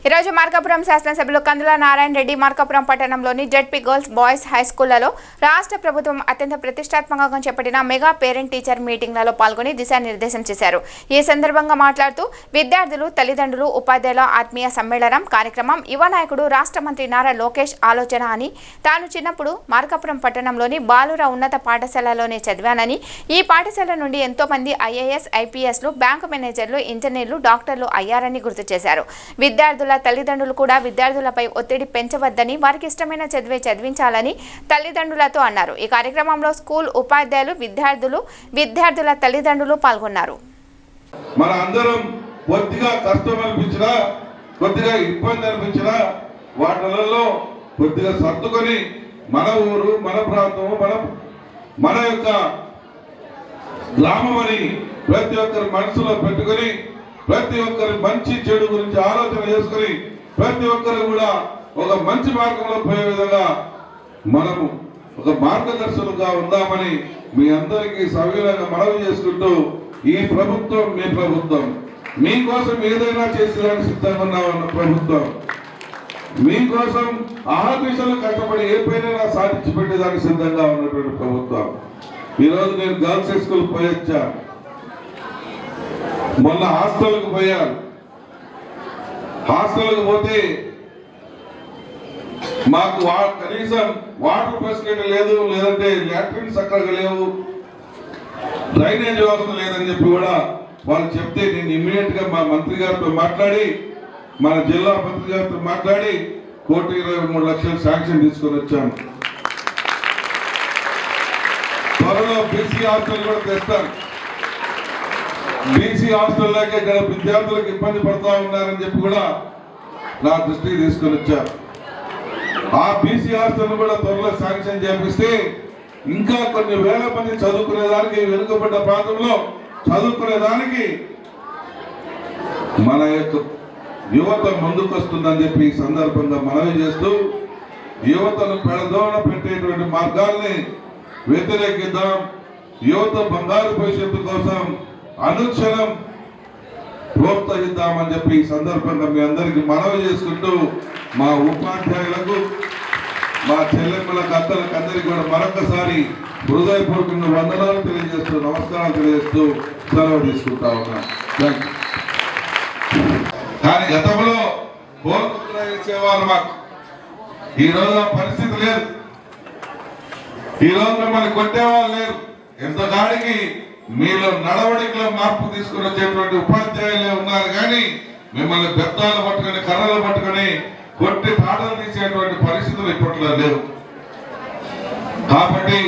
ఈరోజు మార్కాపురం శాసనసభ్యులు కందుల నారాయణ రెడ్డి మార్కాపురం పట్టణంలోని జెడ్పీ గర్ల్స్ బాయ్స్ హై స్కూళ్లలో రాష్ట్ర ప్రభుత్వం అత్యంత ప్రతిష్టాత్మకంగా చేపట్టిన మెగా పేరెంట్ టీచర్ మీటింగ్లలో పాల్గొని దిశానిర్దేశం చేశారు. ఈ సందర్భంగా మాట్లాడుతూ విద్యార్థులు, తల్లిదండ్రులు, ఉపాధ్యాయుల ఆత్మీయ సమ్మేళనం కార్యక్రమం యువ నాయకుడు రాష్ట్ర మంత్రి నారా లోకేష్ ఆలోచన అని, తాను చిన్నప్పుడు మార్కాపురం పట్టణంలోని బాలుర ఉన్నత పాఠశాలలోనే చదివానని, ఈ పాఠశాల నుండి ఎంతో మంది ఐఏఎస్, ఐపీఎస్లు, బ్యాంకు మేనేజర్లు, ఇంజనీర్లు, డాక్టర్లు అయ్యారని గుర్తు చేశారు. విద్యార్థుల తల్లిదండ్రులు కూడా విద్యార్థులపై ఒత్తిడి పెంచవద్దని, వారికి ఇష్టమైన చదివే చదివించాలని తల్లిదండ్రులతో అన్నారు. ఈ కార్యక్రమంలో స్కూల్ ఉపాధ్యాయులు, విద్యార్థుల తల్లిదండ్రులు పాల్గొన్నారు. మన అందరం కొద్దిగా కష్టం అనిపించినా, కొద్దిగా ఇబ్బంది అనిపించినా వాటిలలో కొద్దిగా సర్దుకొని మన ఊరు, మన ప్రాంతము, మన యొక్క గ్రామం అని ప్రతి ఒక్కరి మనసులో పెట్టుకొని, ప్రతి ఒక్కరి మంచి చెడు గురించి ఆలోచన చేసుకుని, ప్రతి ఒక్కరు కూడా ఒక మంచి మార్గంలో పోయే విధంగా మనము ఒక మార్గదర్శకులుగా ఉందామని మీ అందరికీ సవివరంగా మనవి చేసుకుంటూ, ఈ ప్రభుత్వం మీ ప్రభుత్వం, మీకోసం ఏదైనా చేసేదానికి సిద్ధంగా ఉన్న ప్రభుత్వం, మీకోసం ఆఫీసులు కష్టపడి ఏ పైన సాధించి పెట్టేదానికి సిద్ధంగా ఉన్నటువంటి ప్రభుత్వం. ఈరోజు నేను గర్ల్స్ హై స్కూల్ పోయొచ్చా, మొన్న హాస్టల్కి పోయాను. హాస్టల్కి పోతే మాకు కనీసం వాటర్ ఫెసిలిటీ లేదు, లేదంటే లాట్రిన్స్ అక్కడికి లేవు, డ్రైనేజ్ వ్యవస్థ లేదని చెప్పి కూడా వాళ్ళు చెప్తే నేను ఇమ్మీడియట్ గా మా మంత్రి గారితో మాట్లాడి, మన జిల్లా మంత్రి గారితో మాట్లాడి 1,23,00,000 శాంక్షన్ తీసుకొని వచ్చాను. త్వరలో బీసీ హాస్టల్ కూడా తెస్తాను. బీసీ హాస్టల్లోకి ఇక్కడ విద్యార్థులకు ఇబ్బంది పడుతూ ఉన్నారని చెప్పి కూడా నా దృష్టికి తీసుకొని వచ్చారు. ఆ బీసీ హాస్టల్ కూడా త్వరలో శాంక్షన్ చేపిస్తే ఇంకా కొన్ని వేల మంది చదువుకునేదానికి, వెనుకబడ్డ ప్రాంతంలో చదువుకునేదానికి మన యొక్క యువత ముందుకు వస్తుందని చెప్పి ఈ సందర్భంగా మనవి చేస్తూ, యువతను పెడదోన పెట్టేటువంటి మార్గాల్ని వ్యతిరేకిద్దాం. యువత బంగారు భవిష్యత్తు కోసం అనుక్షణం ప్రోత్సహిద్దామని చెప్పి ఈ సందర్భంగా మీ అందరికీ మనవి చేసుకుంటూ, మా ఉపాధ్యాయులకు, మా చెల్లెమ్మలకు, అత్తలకు అందరికీ కూడా మరొకసారి హృదయపూర్వకంగా వందనాలు తెలియజేస్తూ, నమస్కారాలు తెలియజేస్తూ సెలవు తీసుకుంటా ఉన్నాను. కానీ గతంలో కోరుకుంటున్నా ఇచ్చేవారు మాకు. ఈరోజు ఆ పరిస్థితి లేదు. ఈరోజు మిమ్మల్ని కొట్టేవాళ్ళు లేరు. ఎంతగాడికి మీలో నడవడికలో మార్పు తీసుకుని వచ్చేటువంటి ఉపాధ్యాయులే ఉన్నారు, కానీ మిమ్మల్ని బెత్తాలు పట్టుకొని, కర్రలు పట్టుకొని కొట్టి తాటలు తీసేటువంటి పరిస్థితులు ఇప్పట్లో లేవు. కాబట్టి